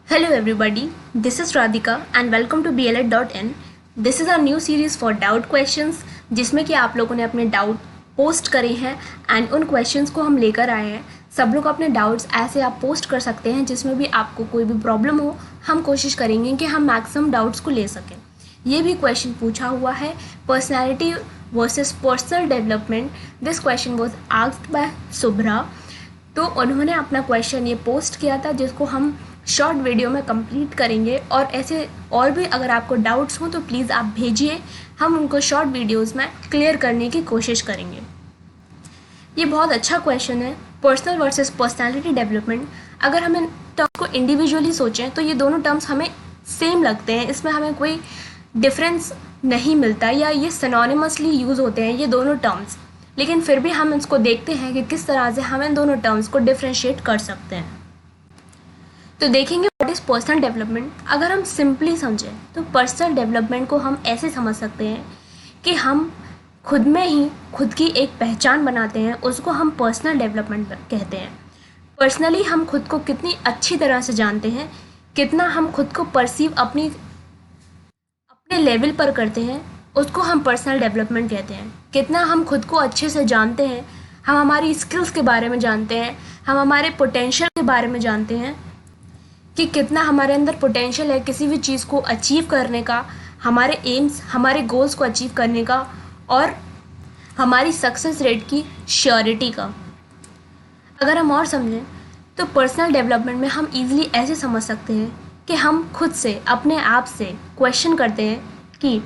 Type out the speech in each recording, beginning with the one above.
Hello everybody, this is Radhika and welcome to BLED.in. This is our new series for doubt questions जिसमें कि आप लोगों ने अपने डाउट पोस्ट करे हैं एंड उन क्वेश्चंस को हम लेकर आए हैं। सब लोग अपने डाउट्स ऐसे आप पोस्ट कर सकते हैं जिसमें भी आपको कोई भी प्रॉब्लम हो, हम कोशिश करेंगे कि हम मैक्सिमम डाउट्स को ले सकें। ये भी क्वेश्चन पूछा हुआ है personality versus personal development. This question was asked by Shubhra. तो उन्होंने अपना क्वेश्चन ये पोस्ट किया था जिसको हम शॉर्ट वीडियो में कंप्लीट करेंगे और ऐसे और भी अगर आपको डाउट्स हों तो प्लीज़ आप भेजिए, हम उनको शॉर्ट वीडियोस में क्लियर करने की कोशिश करेंगे। ये बहुत अच्छा क्वेश्चन है, पर्सनल वर्सेस पर्सनालिटी डेवलपमेंट। अगर हम इन टर्म्स को इंडिविजुअली सोचें तो ये दोनों टर्म्स हमें सेम लगते हैं, इसमें हमें कोई डिफरेंस नहीं मिलता या ये सिनोनिमसली यूज़ होते हैं ये दोनों टर्म्स, लेकिन फिर भी हम इसको देखते हैं कि किस तरह से हम इन दोनों टर्म्स को डिफ्रेंशिएट कर सकते हैं। तो देखेंगे व्हाट इज़ पर्सनल डेवलपमेंट। अगर हम सिंपली समझें तो पर्सनल डेवलपमेंट को हम ऐसे समझ सकते हैं कि हम खुद में ही खुद की एक पहचान बनाते हैं, उसको हम पर्सनल डेवलपमेंट कहते हैं। पर्सनली हम खुद को कितनी अच्छी तरह से जानते हैं, कितना हम खुद को परसीव अपने लेवल पर करते हैं, उसको हम पर्सनल डेवलपमेंट कहते हैं। कितना हम खुद को अच्छे से जानते हैं, हम हमारी स्किल्स के बारे में जानते हैं, हम हमारे पोटेंशियल के बारे में जानते हैं कि कितना हमारे अंदर पोटेंशियल है किसी भी चीज़ को अचीव करने का, हमारे एम्स हमारे गोल्स को अचीव करने का और हमारी सक्सेस रेट की श्योरिटी का। अगर हम और समझें तो पर्सनल डेवलपमेंट में हम इजीली ऐसे समझ सकते हैं कि हम खुद से अपने आप से क्वेश्चन करते हैं कि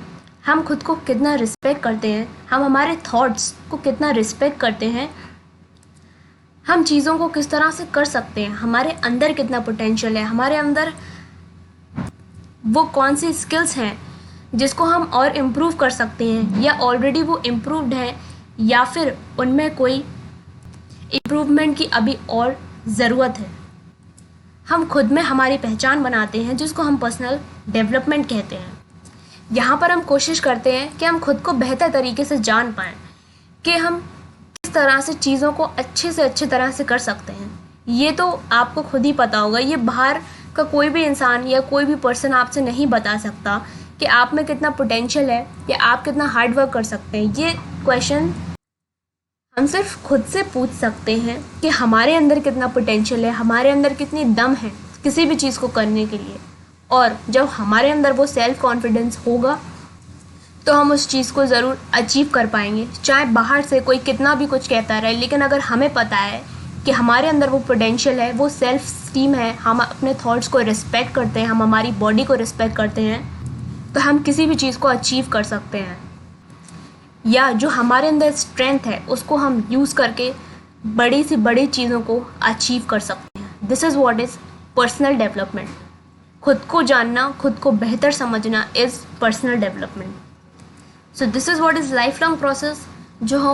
हम खुद को कितना रिस्पेक्ट करते हैं, हम हमारे थॉट्स को कितना रिस्पेक्ट करते हैं, हम चीज़ों को किस तरह से कर सकते हैं, हमारे अंदर कितना पोटेंशियल है, हमारे अंदर वो कौन सी स्किल्स हैं जिसको हम और इम्प्रूव कर सकते हैं या ऑलरेडी वो इम्प्रूव्ड हैं या फिर उनमें कोई इम्प्रूवमेंट की अभी और ज़रूरत है। हम खुद में हमारी पहचान बनाते हैं जिसको हम पर्सनल डेवलपमेंट कहते हैं। यहाँ पर हम कोशिश करते हैं कि हम खुद को बेहतर तरीके से जान पाएँ कि हम किस तरह से चीज़ों को अच्छे तरह से कर सकते हैं। ये तो आपको खुद ही पता होगा, ये बाहर का कोई भी इंसान या कोई भी पर्सन आपसे नहीं बता सकता कि आप में कितना पोटेंशियल है या आप कितना हार्ड वर्क कर सकते हैं। ये क्वेश्चन हम सिर्फ खुद से पूछ सकते हैं कि हमारे अंदर कितना पोटेंशियल है, हमारे अंदर कितनी दम है किसी भी चीज़ को करने के लिए। और जब हमारे अंदर वो सेल्फ कॉन्फिडेंस होगा तो हम उस चीज़ को ज़रूर अचीव कर पाएंगे, चाहे बाहर से कोई कितना भी कुछ कहता रहे। लेकिन अगर हमें पता है कि हमारे अंदर वो पोटेंशियल है, वो सेल्फ स्टीम है, हम अपने थॉट्स को रिस्पेक्ट करते हैं, हम हमारी बॉडी को रिस्पेक्ट करते हैं, तो हम किसी भी चीज़ को अचीव कर सकते हैं। या जो हमारे अंदर स्ट्रेंथ है उसको हम यूज़ करके बड़ी से बड़ी चीज़ों को अचीव कर सकते हैं। This is what is personal development. खुद को जानना, खुद को बेहतर समझना is personal development. So this is what is life long process जो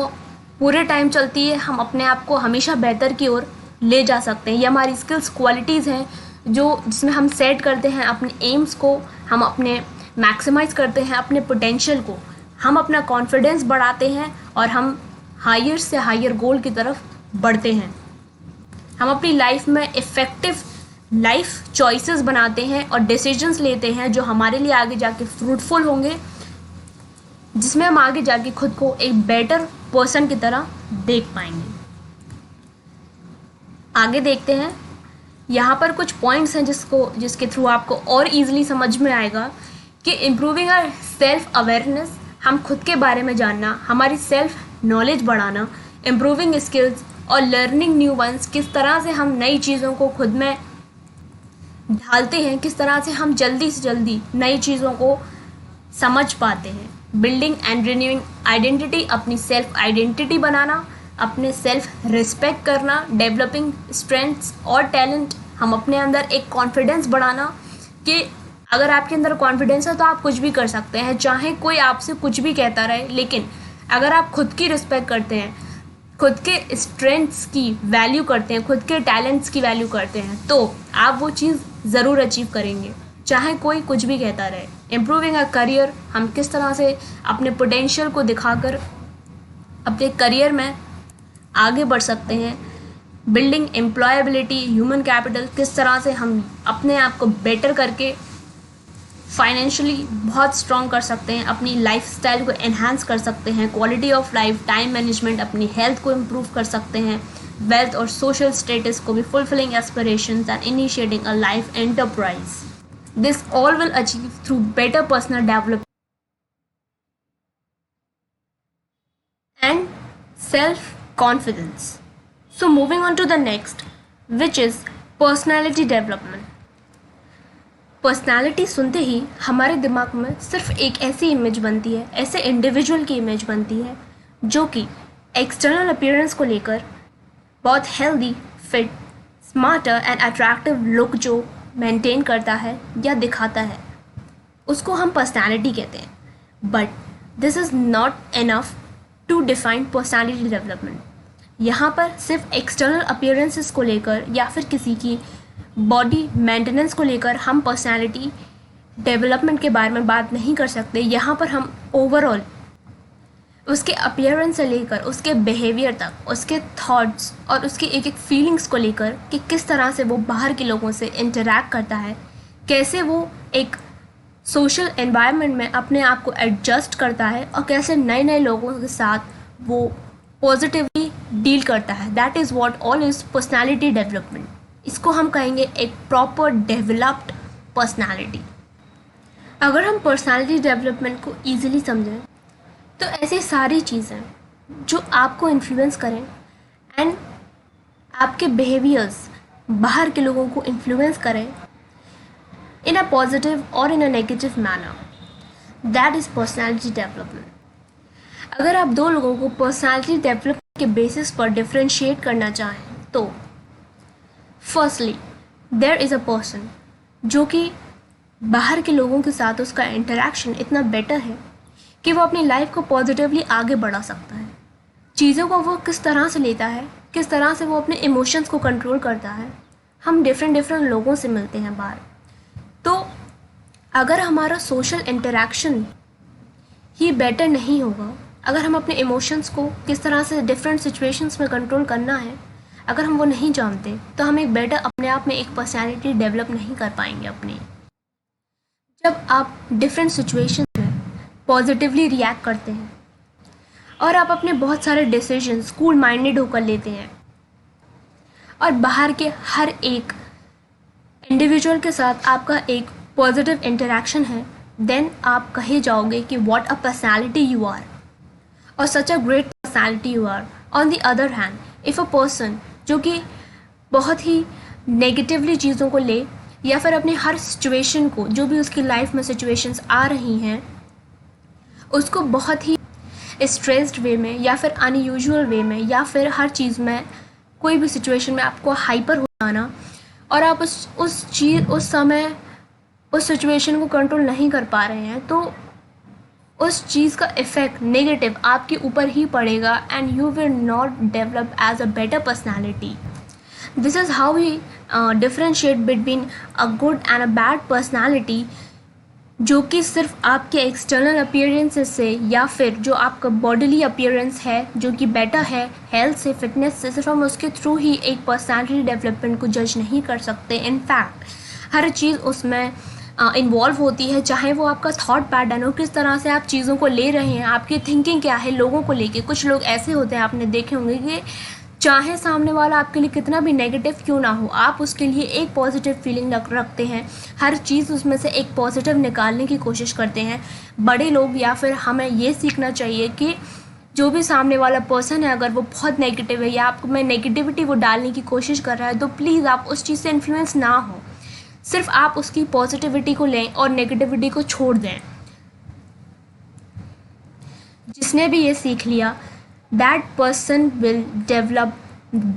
पूरे टाइम चलती है। हम अपने आप को हमेशा बेहतर की ओर ले जा सकते हैं। ये हमारी स्किल्स क्वालिटीज़ हैं जो जिसमें हम सेट करते हैं अपने एम्स को, हम अपने मैक्सिमाइज़ करते हैं अपने पोटेंशियल को, हम अपना कॉन्फिडेंस बढ़ाते हैं और हम हायर से हायर गोल की तरफ बढ़ते हैं। हम अपनी लाइफ में इफ़ेक्टिव लाइफ चॉइसेस बनाते हैं और डिसीजंस लेते हैं जो हमारे लिए आगे जाके फ्रूटफुल होंगे, जिसमें हम आगे जाके खुद को एक बेटर पर्सन की तरह देख पाएंगे। आगे देखते हैं, यहाँ पर कुछ पॉइंट्स हैं जिसके थ्रू आपको और इजीली समझ में आएगा कि इम्प्रूविंग आवर सेल्फ अवेयरनेस, हम खुद के बारे में जानना, हमारी सेल्फ नॉलेज बढ़ाना, इम्प्रूविंग स्किल्स और लर्निंग न्यू वंस, किस तरह से हम नई चीज़ों को खुद में ढालते हैं, किस तरह से हम जल्दी से जल्दी नई चीज़ों को समझ पाते हैं। बिल्डिंग एंड रिन्यूइंग आइडेंटिटी, अपनी सेल्फ आइडेंटिटी बनाना, अपने सेल्फ रिस्पेक्ट करना, डेवलपिंग स्ट्रेंथ्स और टैलेंट, हम अपने अंदर एक कॉन्फिडेंस बढ़ाना कि अगर आपके अंदर कॉन्फिडेंस है तो आप कुछ भी कर सकते हैं, चाहे कोई आपसे कुछ भी कहता रहे। लेकिन अगर आप खुद की रिस्पेक्ट करते हैं, खुद के स्ट्रेंथ्स की वैल्यू करते हैं, खुद के टैलेंट्स की वैल्यू करते हैं, तो आप वो चीज़ ज़रूर अचीव करेंगे, चाहे कोई कुछ भी कहता रहे। इम्प्रूविंग अ करियर, हम किस तरह से अपने पोटेंशियल को दिखाकर अपने करियर में आगे बढ़ सकते हैं, बिल्डिंग एम्प्लॉयबिलिटी, ह्यूमन कैपिटल, किस तरह से हम अपने आप को बेटर करके फाइनेंशियली बहुत स्ट्रॉन्ग कर सकते हैं, अपनी लाइफस्टाइल को एनहांस कर सकते हैं, quality of life, time management, अपनी हेल्थ को इम्प्रूव कर सकते हैं, वेल्थ और सोशल स्टेटस को भी, fulfilling aspirations and initiating a life enterprise. This all will achieve through better personal development and self-confidence. So moving on to the next, which is personality development. Personality सुनते ही हमारे दिमाग में सिर्फ एक ऐसी इमेज बनती है, ऐसे इंडिविजुअल की इमेज बनती है जो कि एक्सटर्नल अपीयरेंस को लेकर बहुत healthy, fit, smarter and attractive look जो मेंटेन करता है या दिखाता है, उसको हम पर्सनालिटी कहते हैं. But this is not enough to define personality development. यहाँ पर सिर्फ एक्सटर्नल अपीयरेंसेस को लेकर या फिर किसी की बॉडी मेंटेनेंस को लेकर हम पर्सनालिटी डेवलपमेंट के बारे में बात नहीं कर सकते. यहाँ पर हम ओवरऑल उसके अपीयरेंस से लेकर उसके बिहेवियर तक, उसके थॉट्स और उसकी एक एक फीलिंग्स को लेकर कि किस तरह से वो बाहर के लोगों से इंटरैक्ट करता है, कैसे वो एक सोशल एनवायरनमेंट में अपने आप को एडजस्ट करता है और कैसे नए नए लोगों के साथ वो पॉजिटिवली डील करता है. That is what all is personality development. इसको हम कहेंगे एक प्रॉपर डेवलप्ड पर्सनालिटी. अगर हम पर्सनालिटी डेवलपमेंट को ईजिली समझें तो ऐसी सारी चीज़ें जो आपको इन्फ्लुएंस करें एंड आपके बिहेवियर्स बाहर के लोगों को इन्फ्लुएंस करें in a positive or in a negative manner, that is personality development. अगर आप दो लोगों को पर्सनालिटी डेवलपमेंट के बेसिस पर डिफ्रेंशिएट करना चाहें तो firstly there is a person जो कि बाहर के लोगों के साथ उसका इंटरेक्शन इतना बेटर है कि वो अपनी लाइफ को पॉजिटिवली आगे बढ़ा सकता है. चीज़ों को वो किस तरह से लेता है, किस तरह से वो अपने इमोशंस को कंट्रोल करता है. हम डिफरेंट लोगों से मिलते हैं बाहर, तो अगर हमारा सोशल इंटरेक्शन ही बेटर नहीं होगा, अगर हम अपने इमोशंस को किस तरह से डिफरेंट सिचुएशंस में कंट्रोल करना है, अगर हम वो नहीं जानते तो हम एक बेटर अपने आप में एक पर्सनालिटी डेवलप नहीं कर पाएंगे अपनी. जब आप डिफरेंट सिचुएशंस में पॉजिटिवली रिएक्ट करते हैं और आप अपने बहुत सारे डिसीजंस कूल माइंडेड होकर लेते हैं और बाहर के हर एक इंडिविजुअल के साथ आपका एक पॉजिटिव इंटरेक्शन है, देन आप कहे जाओगे कि what a personality you are और such a great personality you are. On the other hand, if a person जो कि बहुत ही नेगेटिवली चीज़ों को ले या फिर अपनी हर सिचुएशन को, जो भी उसकी लाइफ में सिचुएशंस आ रही हैं, उसको बहुत ही स्ट्रेस्ड वे में या फिर अनयूजुअल वे में या फिर हर चीज़ में कोई भी सिचुएशन में आपको हाइपर हो जाना और आप उस समय उस सिचुएशन को कंट्रोल नहीं कर पा रहे हैं, तो उस चीज़ का इफ़ेक्ट नेगेटिव आपके ऊपर ही पड़ेगा and you will not develop as a better personality. This is how we differentiate between a good and a bad personality, जो कि सिर्फ आपके एक्सटर्नल अपीयरेंसेस से या फिर जो आपका बॉडीली अपीयरेंस है जो कि बेटर है, हेल्थ से, फिटनेस से, सिर्फ हम उसके थ्रू ही एक पर्सनालिटी डेवलपमेंट को जज नहीं कर सकते. इनफैक्ट हर चीज़ उसमें इन्वॉल्व होती है, चाहे वो आपका थॉट पैटर्न हो, किस तरह से आप चीज़ों को ले रहे हैं, आपकी थिंकिंग क्या है लोगों को लेके. कुछ लोग ऐसे होते हैं, आपने देखे होंगे, कि चाहे सामने वाला आपके लिए कितना भी नेगेटिव क्यों ना हो, आप उसके लिए एक पॉजिटिव फीलिंग रखते हैं, हर चीज़ उसमें से एक पॉजिटिव निकालने की कोशिश करते हैं. बड़े लोग या फिर हमें ये सीखना चाहिए कि जो भी सामने वाला पर्सन है, अगर वो बहुत नेगेटिव है या आप में नेगेटिविटी वो डालने की कोशिश कर रहा है, तो प्लीज़ आप उस चीज़ से इन्फ्लुएंस ना हो. सिर्फ आप उसकी पॉजिटिविटी को लें और नेगेटिविटी को छोड़ दें. जिसने भी ये सीख लिया, that person will develop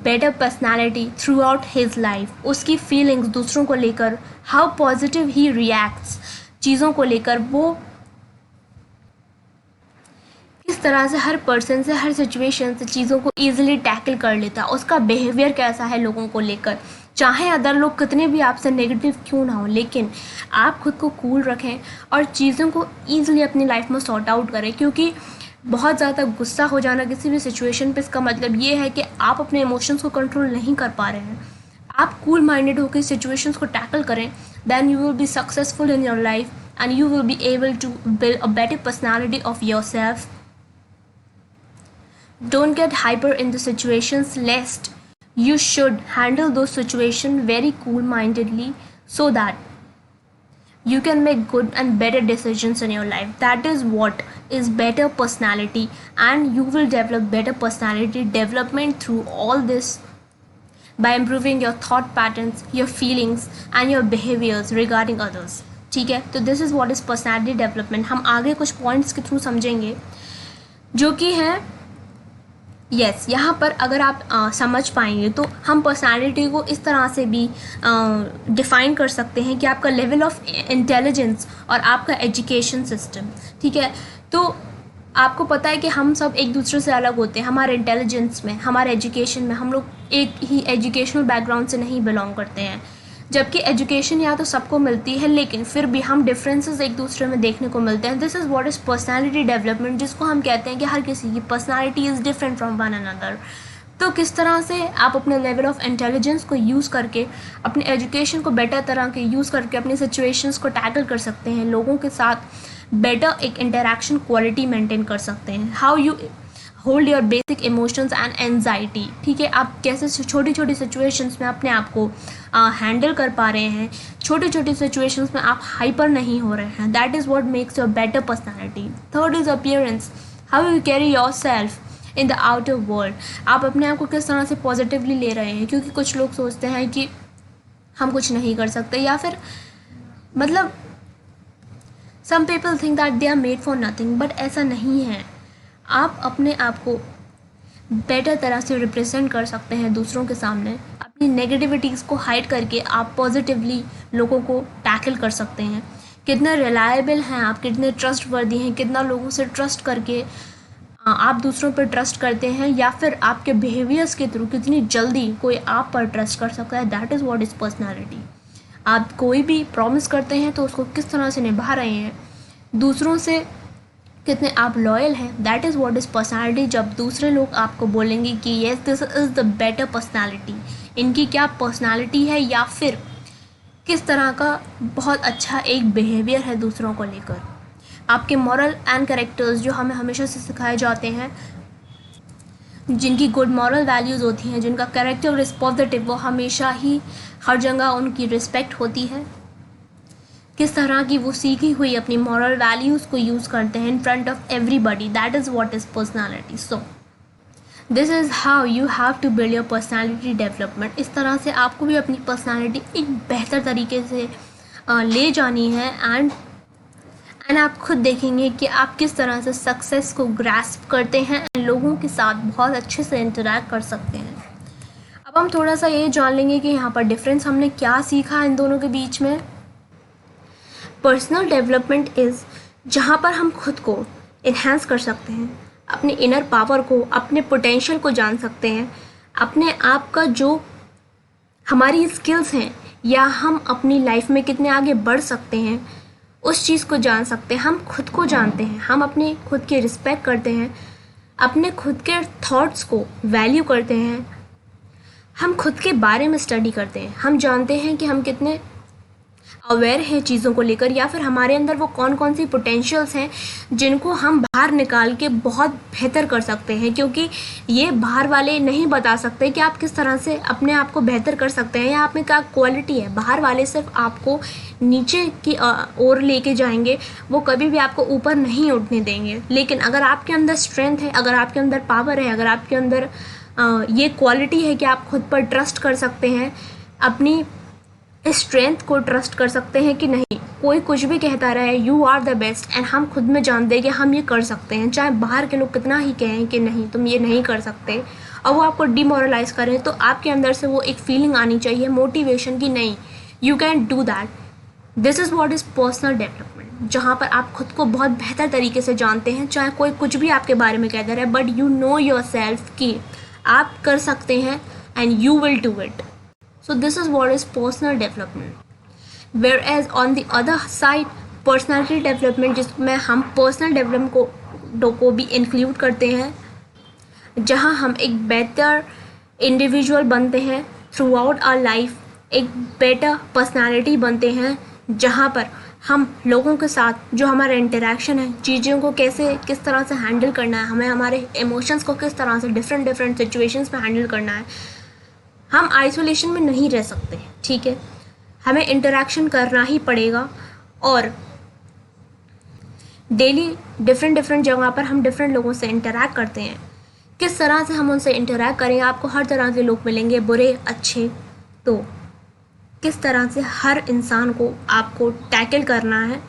better personality throughout his life. उसकी feelings दूसरों को लेकर, how positive he reacts, चीज़ों को लेकर वो किस तरह से हर पर्सन से, हर सिचुएशन से चीज़ों को ईजिली टैकल कर लेता, उसका बिहेवियर कैसा है लोगों को लेकर. चाहे अदर लोग कितने भी आपसे नेगेटिव क्यों ना हो, लेकिन आप खुद को कूल रखें और चीज़ों को ईजिली अपनी लाइफ में सॉर्ट आउट करें, क्योंकि बहुत ज़्यादा गुस्सा हो जाना किसी भी सिचुएशन पे, इसका मतलब ये है कि आप अपने इमोशंस को कंट्रोल नहीं कर पा रहे हैं। आप कूल माइंडेड होकर सिचुएशंस को टैकल करें, then you will be successful in your life and you will be able to build a better personality of your self. Don't get hyper in the situations, lest you should handle those situations very cool-mindedly so that you can make good and better decisions in your life. That is what is better personality, and you will develop better personality development through all this by improving your thought patterns, your feelings and your behaviors regarding others. ठीक है, तो this is what is personality development. हम आगे कुछ points के through समझेंगे जो कि हैं यस यहाँ पर अगर आप समझ पाएंगे तो हम पर्सनालिटी को इस तरह से भी डिफ़ाइन कर सकते हैं कि आपका लेवल ऑफ इंटेलिजेंस और आपका एजुकेशन सिस्टम. ठीक है, तो आपको पता है कि हम सब एक दूसरे से अलग होते हैं. हमारे इंटेलिजेंस में, हमारे एजुकेशन में, हम लोग एक ही एजुकेशनल बैकग्राउंड से नहीं बिलोंग करते हैं, जबकि एजुकेशन या तो सबको मिलती है, लेकिन फिर भी हम डिफरेंसेस एक दूसरे में देखने को मिलते हैं. This is what is personality development, जिसको हम कहते हैं कि हर किसी की personality is different from one another. तो किस तरह से आप अपने लेवल ऑफ इंटेलिजेंस को यूज़ करके, अपने एजुकेशन को बेटर तरह के यूज़ करके अपनी सिचुएशंस को टैकल कर सकते हैं, लोगों के साथ बेटर एक इंटरेक्शन क्वालिटी मेंटेन कर सकते हैं. How you hold your basic emotions and anxiety. ठीक है, आप कैसे छोटी छोटी सिचुएशंस में अपने आप को हैंडल कर पा रहे हैं, छोटी छोटी सिचुएशंस में आप हाइपर नहीं हो रहे हैं. That is what makes your better personality. Third is appearance. How you carry your self in the outer world. आप अपने आप को किस तरह से पॉजिटिवली ले रहे हैं, क्योंकि कुछ लोग सोचते हैं कि हम कुछ नहीं कर सकते, या फिर मतलब some people think that they are made for nothing, but ऐसा नहीं है. आप अपने आप को बेटर तरह से रिप्रेजेंट कर सकते हैं दूसरों के सामने. अपनी नेगेटिविटीज़ को हाइड करके आप पॉजिटिवली लोगों को टैकल कर सकते हैं. कितने रिलायबल हैं आप, कितने ट्रस्ट वर्दी हैं, कितना लोगों से ट्रस्ट करके आप दूसरों पर ट्रस्ट करते हैं, या फिर आपके बिहेवियर्स के थ्रू कितनी जल्दी कोई आप पर ट्रस्ट कर सकता है. That is what is personality. आप कोई भी प्रॉमिस करते हैं तो उसको किस तरह से निभा रहे हैं, दूसरों से कितने आप लॉयल हैं. That is what is personality. जब दूसरे लोग आपको बोलेंगे कि yes this is the better personality, इनकी क्या पर्सनैलिटी है, या फिर किस तरह का बहुत अच्छा एक बिहेवियर है दूसरों को लेकर. आपके मॉरल एंड कैरेक्टर्स जो हमें हमेशा से सिखाए जाते हैं, जिनकी गुड मॉरल वैल्यूज़ होती हैं, जिनका कैरेक्टर इज़ पॉजिटिव, वो हमेशा ही हर जगह उनकी रिस्पेक्ट होती है. किस तरह की वो सीखी हुई अपनी मॉरल वैल्यूज़ को यूज़ करते हैं in front of everybody. That is what is personality. So this is how you have to build your personality development. इस तरह से आपको भी अपनी पर्सनैलिटी एक बेहतर तरीके से ले जानी है, एंड आप खुद देखेंगे कि आप किस तरह से सक्सेस को ग्रास्प करते हैं एंड लोगों के साथ बहुत अच्छे से इंटरैक्ट कर सकते हैं. अब हम थोड़ा सा ये जान लेंगे कि यहाँ पर डिफरेंस हमने क्या सीखा इन दोनों के बीच में. पर्सनल डेवलपमेंट इज़ जहाँ पर हम खुद को इन्हेंस कर सकते हैं, अपने इनर पावर को, अपने पोटेंशियल को जान सकते हैं, अपने आप का जो हमारी स्किल्स हैं, या हम अपनी लाइफ में कितने आगे बढ़ सकते हैं, उस चीज़ को जान सकते हैं. हम खुद को जानते हैं, हम अपने खुद की रिस्पेक्ट करते हैं, अपने खुद के थॉट्स को वैल्यू करते हैं, हम खुद के बारे में स्टडी करते हैं, हम जानते हैं कि हम कितने अवेयर हैं चीज़ों को लेकर, या फिर हमारे अंदर वो कौन कौन सी पोटेंशियल्स हैं जिनको हम बाहर निकाल के बहुत बेहतर कर सकते हैं. क्योंकि ये बाहर वाले नहीं बता सकते कि आप किस तरह से अपने आप को बेहतर कर सकते हैं, या आप में क्या क्वालिटी है. बाहर वाले सिर्फ आपको नीचे की ओर लेके जाएंगे, वो कभी भी आपको ऊपर नहीं उठने देंगे. लेकिन अगर आपके अंदर स्ट्रेंथ है, अगर आपके अंदर पावर है, अगर आपके अंदर ये क्वालिटी है कि आप खुद पर ट्रस्ट कर सकते हैं, अपनी स्ट्रेंथ को ट्रस्ट कर सकते हैं कि नहीं, कोई कुछ भी कहता रहे, you are the best, and हम खुद में जानते हैं कि हम ये कर सकते हैं, चाहे बाहर के लोग कितना ही कहें कि नहीं तुम ये नहीं कर सकते, और वो आपको डिमोरलाइज करें, तो आपके अंदर से वो एक फीलिंग आनी चाहिए, मोटिवेशन की नहीं, you can do that. This is what is personal development, जहाँ पर आप खुद को बहुत बेहतर तरीके से जानते हैं, चाहे कोई कुछ भी आपके बारे में कहता रहे, but you know your self कि आप कर सकते हैं and you will do it. So this is what is personal development. Whereas on the other side, personality development जिसमें हम personal development को एपिसोडों को भी इंक्लूड करते हैं, जहां हम एक बेहतर इंडिविजुअल बनते हैं थ्रू आउट आवर लाइफ, एक बेटर पर्सनालिटी बनते हैं, जहां पर हम लोगों के साथ जो हमारा इंटरेक्शन है, चीज़ों को किस तरह से हैंडल करना है, हमें हमारे इमोशंस को किस तरह से डिफरेंट सिचुएशंस में हैंडल करना है। हम आइसोलेशन में नहीं रह सकते, ठीक है, हमें इंटरेक्शन करना ही पड़ेगा। और डेली डिफरेंट जगह पर हम डिफरेंट लोगों से इंटरेक्ट करते हैं। किस तरह से हम उनसे इंटरेक्ट करेंगे, आपको हर तरह के लोग मिलेंगे, बुरे अच्छे, तो किस तरह से हर इंसान को आपको टैकल करना है,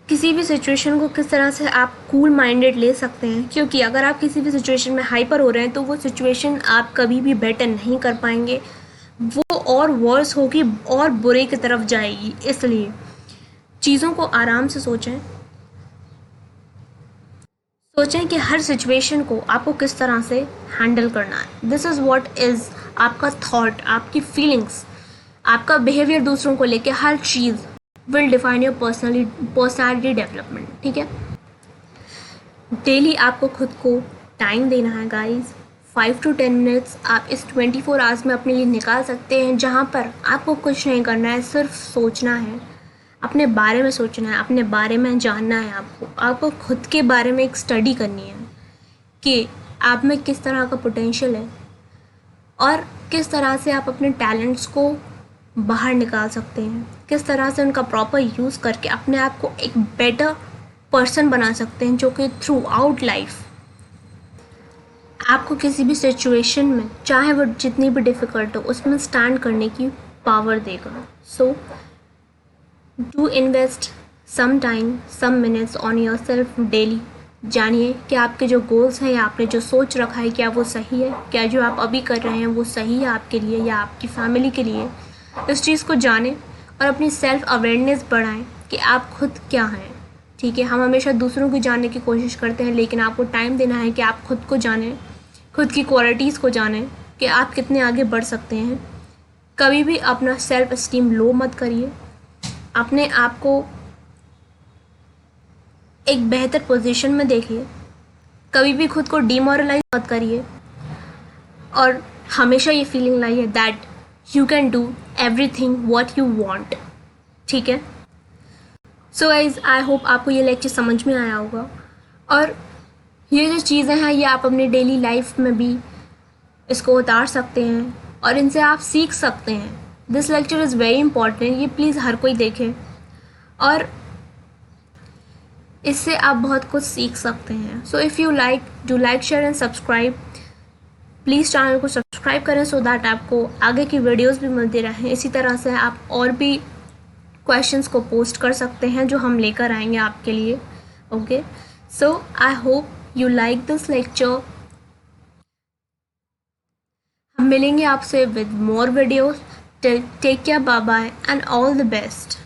किसी भी सिचुएशन को किस तरह से आप कूल माइंडेड ले सकते हैं। क्योंकि अगर आप किसी भी सिचुएशन में हाइपर हो रहे हैं तो वो सिचुएशन आप कभी भी बेटर नहीं कर पाएंगे, वो और वर्स होगी और बुरे की तरफ जाएगी। इसलिए चीज़ों को आराम से सोचें कि हर सिचुएशन को आपको किस तरह से हैंडल करना है। दिस इज़ व्हाट इज़ आपका थॉट, आपकी फीलिंग्स, आपका बिहेवियर दूसरों को लेके, हर चीज़ will define your personality development, ठीक है। डेली आपको खुद को टाइम देना है गाइस, 5 to 10 मिनट्स आप इस 24 आवर्स में अपने लिए निकाल सकते हैं, जहाँ पर आपको कुछ नहीं करना है, सिर्फ सोचना है, अपने बारे में सोचना है, अपने बारे में जानना है। आपको खुद के बारे में एक स्टडी करनी है कि आप में किस तरह का पोटेंशियल है और किस तरह से आप अपने टैलेंट्स को बाहर निकाल सकते हैं, किस तरह से उनका प्रॉपर यूज़ करके अपने आप को एक बेटर पर्सन बना सकते हैं, जो कि थ्रू आउट लाइफ आपको किसी भी सिचुएशन में, चाहे वो जितनी भी डिफ़िकल्ट हो, उसमें स्टैंड करने की पावर देगा। So do invest some time, some minutes on your self daily. जानिए कि आपके जो गोल्स हैं या आपने जो सोच रखा है, क्या वो सही है, क्या जो आप अभी कर रहे हैं वो सही है आपके लिए या आपकी फैमिली के लिए। इस चीज़ को जानें और अपनी सेल्फ अवेयरनेस बढ़ाएं कि आप खुद क्या हैं, ठीक है। हम हमेशा दूसरों को जानने की कोशिश करते हैं, लेकिन आपको टाइम देना है कि आप खुद को जानें, खुद की क्वालिटीज़ को जानें कि आप कितने आगे बढ़ सकते हैं। कभी भी अपना सेल्फ एस्टीम लो मत करिए, अपने आप को एक बेहतर पोजीशन में देखिए, कभी भी खुद को डिमोरलाइज मत करिए और हमेशा ये फीलिंग लाइए that you can do everything what you want, ठीक है। सो गाइज, आई होप आपको ये लेक्चर समझ में आया होगा और ये जो चीज़ें हैं ये आप अपनी डेली लाइफ में भी इसको उतार सकते हैं और इनसे आप सीख सकते हैं। This lecture is very important, ये प्लीज़ हर कोई देखें और इससे आप बहुत कुछ सीख सकते हैं। So if you like, do like, share and subscribe. Please channel को सब्सक्राइब करें सो दैट आपको आगे की वीडियोस भी मिलती रहें। इसी तरह से आप और भी क्वेश्चंस को पोस्ट कर सकते हैं जो हम लेकर आएंगे आपके लिए, okay. So I hope you like this lecture. हम मिलेंगे आपसे with more videos. Take care, bye bye and all the best.